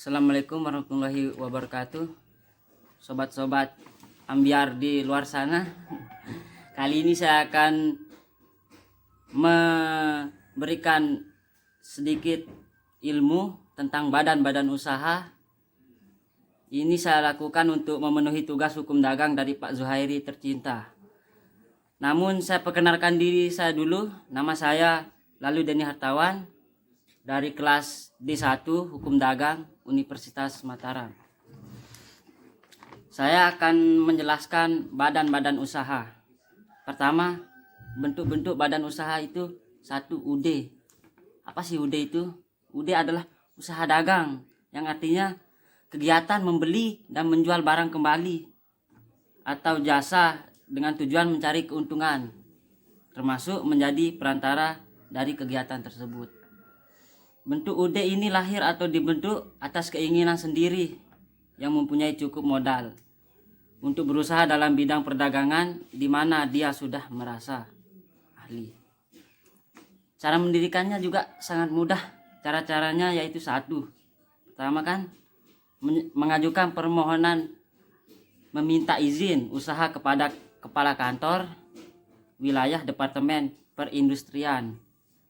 Assalamualaikum warahmatullahi wabarakatuh. Sobat-sobat ambiar di luar sana. Kali ini saya akan memberikan sedikit ilmu tentang badan-badan usaha. Ini saya lakukan untuk memenuhi tugas hukum dagang dari Pak Zuhairi tercinta. Namun saya perkenalkan diri saya dulu. Nama saya Lalu Deni Hartawan dari kelas D1 Hukum Dagang Universitas Mataram. Saya akan menjelaskan badan-badan usaha. Pertama, bentuk-bentuk badan usaha itu. Satu, UD. Apa sih UD itu? UD adalah usaha dagang, yang artinya kegiatan membeli dan menjual barang kembali atau jasa dengan tujuan mencari keuntungan, termasuk menjadi perantara dari kegiatan tersebut. Bentuk UD ini lahir atau dibentuk atas keinginan sendiri yang mempunyai cukup modal untuk berusaha dalam bidang perdagangan di mana dia sudah merasa ahli. Cara mendirikannya juga sangat mudah. Cara-caranya yaitu satu. Pertama kan mengajukan permohonan meminta izin usaha kepada kepala kantor wilayah departemen perindustrian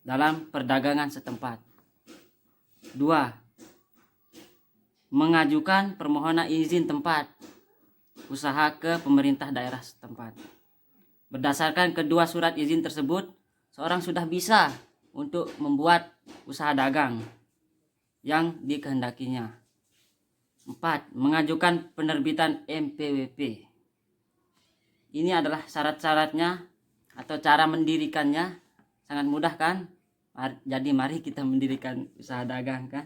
dalam perdagangan setempat. 2. Mengajukan permohonan izin tempat usaha ke pemerintah daerah setempat. Berdasarkan kedua surat izin tersebut, seorang sudah bisa untuk membuat usaha dagang yang dikehendakinya. 4. Mengajukan penerbitan MPWP. Ini adalah syarat-syaratnya atau cara mendirikannya. Sangat mudah kan? Jadi mari kita mendirikan usaha dagang kan.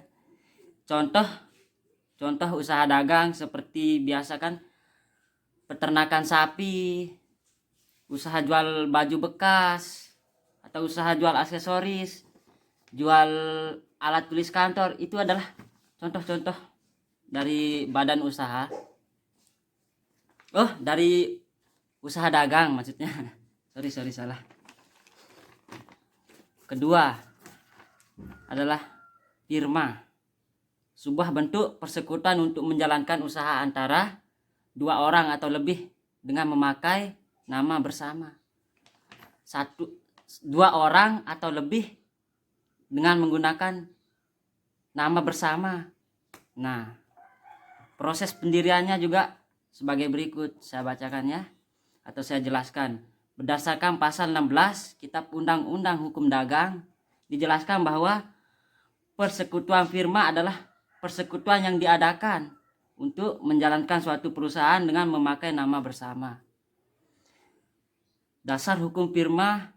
Contoh usaha dagang seperti biasa kan, peternakan sapi, usaha jual baju bekas, atau usaha jual aksesoris, jual alat tulis kantor. Itu adalah contoh-contoh dari badan usaha. Dari usaha dagang maksudnya. Sorry salah. Kedua adalah firma. Sebuah bentuk persekutuan untuk menjalankan usaha antara dua orang atau lebih dengan memakai nama bersama. Dua orang atau lebih dengan menggunakan nama bersama. Nah, proses pendiriannya juga sebagai berikut. Saya bacakan ya, atau saya jelaskan. Berdasarkan pasal 16 Kitab Undang-Undang Hukum Dagang, dijelaskan bahwa persekutuan firma adalah persekutuan yang diadakan untuk menjalankan suatu perusahaan dengan memakai nama bersama. Dasar hukum firma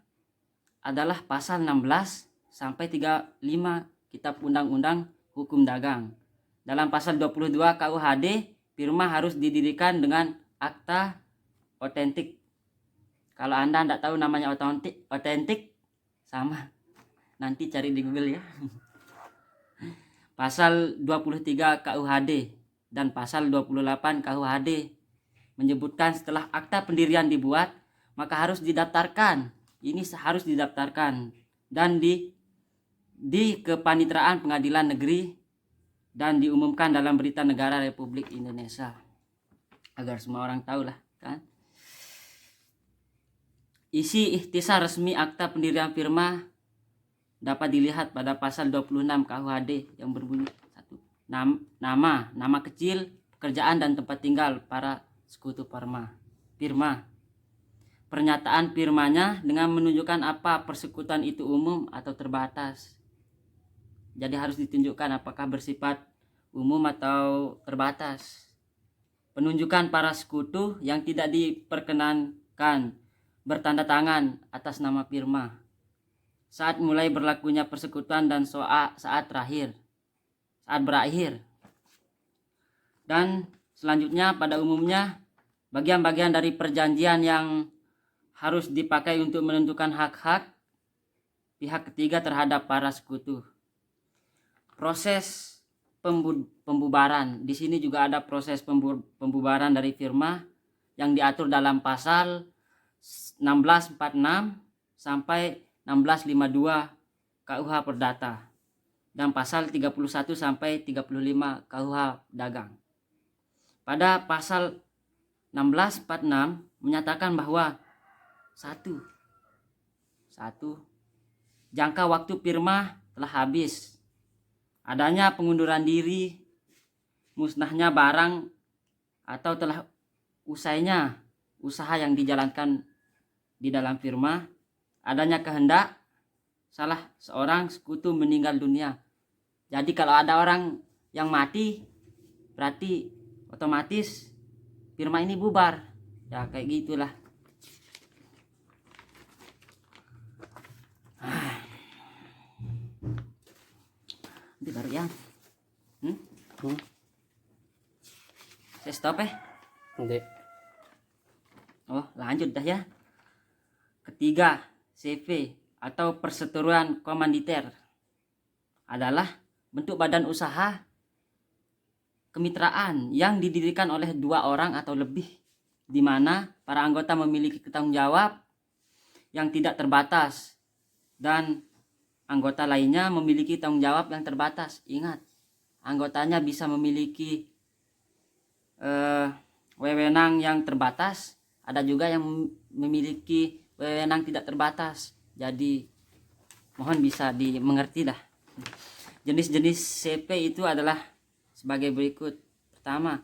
adalah pasal 16 sampai 35 Kitab Undang-Undang Hukum Dagang. Dalam pasal 22 KUHD, firma harus didirikan dengan akta otentik. Kalau Anda tidak tahu namanya otentik, sama. Nanti cari di Google ya. Pasal 23 KUHD dan pasal 28 KUHD menyebutkan setelah akta pendirian dibuat, maka harus didaftarkan. Ini harus didaftarkan dan di Kepanitraan Pengadilan Negeri dan diumumkan dalam Berita Negara Republik Indonesia. Agar semua orang tahu lah kan. Isi ikhtisar resmi akta pendirian firma dapat dilihat pada pasal 26 KUHD yang berbunyi 1. Nama kecil, pekerjaan dan tempat tinggal para sekutu firma. Pernyataan firmanya dengan menunjukkan apa persekutuan itu umum atau terbatas. Jadi harus ditunjukkan apakah bersifat umum atau terbatas. Penunjukan para sekutu yang tidak diperkenankan bertanda tangan atas nama firma saat mulai berlakunya persekutuan dan saat berakhir. Dan selanjutnya pada umumnya bagian-bagian dari perjanjian yang harus dipakai untuk menentukan hak-hak pihak ketiga terhadap para sekutu. Proses pembubaran. Di sini juga ada proses pembubaran dari firma yang diatur dalam pasal 1646 sampai 1652 KUH Perdata. dan pasal 31 sampai 35 KUH dagang. Pada pasal 1646 menyatakan bahwa satu jangka waktu firma telah habis, adanya pengunduran diri, musnahnya barang atau telah usainya usaha yang dijalankan di dalam firma, adanya kehendak salah seorang sekutu meninggal dunia. Jadi kalau ada orang yang mati, berarti otomatis firma ini bubar. Ya kayak gitulah. Nanti baru ya. Saya stop Nanti. Oh, lanjut dah ya. Ketiga, CV atau perseteruan komanditer adalah bentuk badan usaha kemitraan yang didirikan oleh 2 orang atau lebih, di mana para anggota memiliki tanggung jawab yang tidak terbatas dan anggota lainnya memiliki tanggung jawab yang terbatas. Ingat, anggotanya bisa memiliki wewenang yang terbatas, ada juga yang memiliki wewenang tidak terbatas. Jadi mohon bisa dimengerti dah. Jenis-jenis CP itu adalah sebagai berikut. Pertama,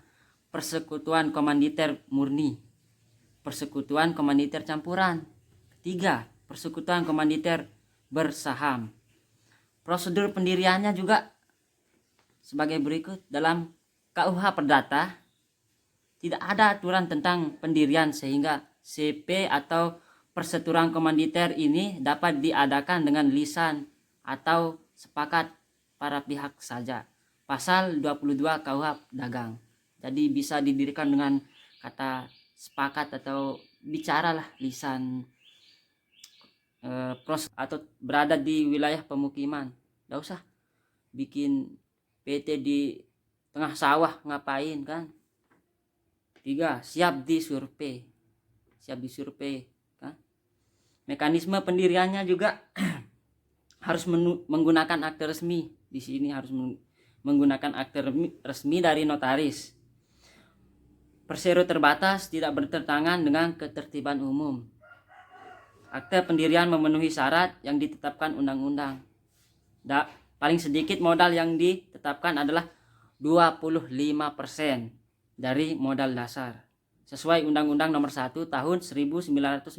persekutuan komanditer murni, persekutuan komanditer campuran. Ketiga, persekutuan komanditer bersaham. Prosedur pendiriannya juga sebagai berikut. Dalam KUH Perdata tidak ada aturan tentang pendirian, sehingga CP atau perseteruan komanditer ini dapat diadakan dengan lisan atau sepakat para pihak saja. Pasal 22 KUH dagang. Jadi bisa didirikan dengan kata sepakat atau bicaralah lisan atau berada di wilayah pemukiman. Nggak usah bikin PT di tengah sawah, ngapain kan. 3. Siap disurvei kan. Mekanisme pendiriannya juga harus menggunakan akte resmi. Di sini harus menggunakan akte resmi dari notaris. Persero terbatas, tidak bertentangan dengan ketertiban umum. Akte pendirian memenuhi syarat yang ditetapkan undang-undang. Paling sedikit modal yang ditetapkan adalah 25% dari modal dasar sesuai Undang-Undang Nomor 1 Tahun 1995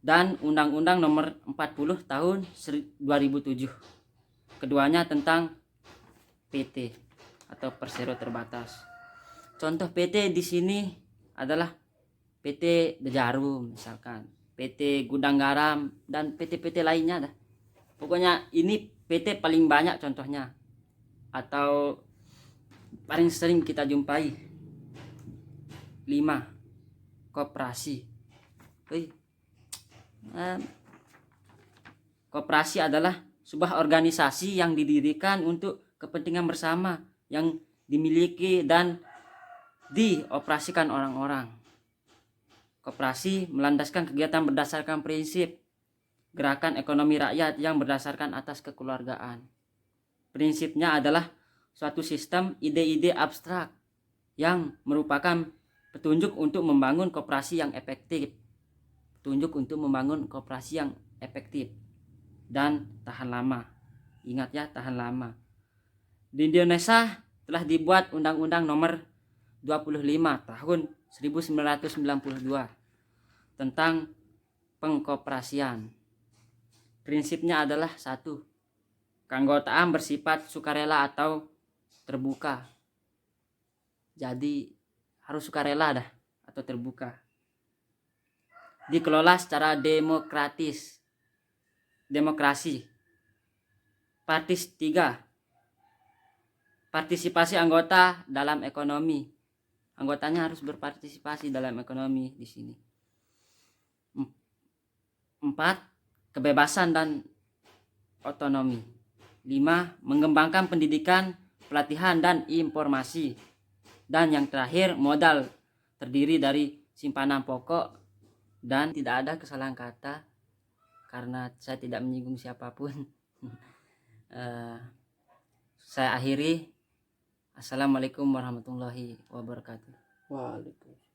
dan Undang-Undang Nomor 40 Tahun 2007. Keduanya tentang PT atau persero terbatas. Contoh PT di sini adalah PT Dejarum misalkan, PT Gudang Garam dan PT-PT lainnya dah. Pokoknya ini PT paling banyak contohnya atau paling sering kita jumpai. 5. Koperasi. Koperasi adalah sebuah organisasi yang didirikan untuk kepentingan bersama yang dimiliki dan dioperasikan orang-orang. Koperasi melandaskan kegiatan berdasarkan prinsip gerakan ekonomi rakyat yang berdasarkan atas kekeluargaan. Prinsipnya adalah suatu sistem ide-ide abstrak yang merupakan petunjuk untuk membangun koperasi yang efektif. Dan tahan lama. Ingat ya, tahan lama. Di Indonesia telah dibuat Undang-Undang Nomor 25 Tahun 1992 tentang pengkoperasian. Prinsipnya adalah 1. Keanggotaan bersifat sukarela atau terbuka. Jadi harus sukarela dah atau terbuka. Dikelola secara demokrasi. 3. Partisipasi anggota dalam ekonomi. Anggotanya harus berpartisipasi dalam ekonomi di sini. 4. Kebebasan dan otonomi. 5. Mengembangkan pendidikan, pelatihan dan informasi. Dan yang terakhir, modal terdiri dari simpanan pokok dan tidak ada kesalahan kata karena saya tidak menyinggung siapapun. Saya akhiri. Assalamualaikum warahmatullahi wabarakatuh. Waalaikumsalam.